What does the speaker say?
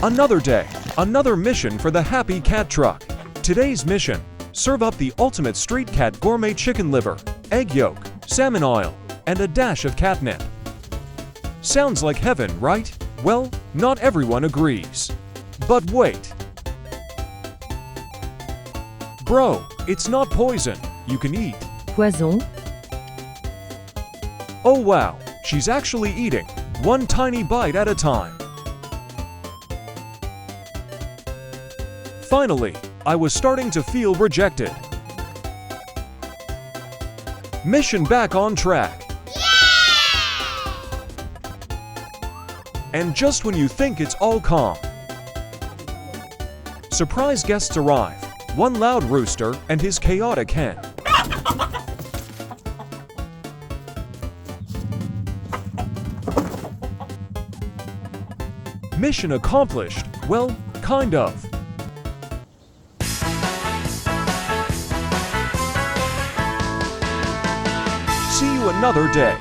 Another day, another mission for the Happy Cat Truck. Today's mission: serve up the ultimate street cat gourmet chicken liver, egg yolk, salmon oil, and a dash of catnip. Sounds like heaven, right? Well, not everyone agrees. But wait. Bro, it's not poison. You can eat. Poison. Oh wow, she's actually eating, one tiny bite at a time. Finally, I was starting to feel rejected. Mission back on track. And just when you think it's all calm, surprise guests arrive. One loud rooster and his chaotic hen. Mission accomplished. Well, kind of. See you another day.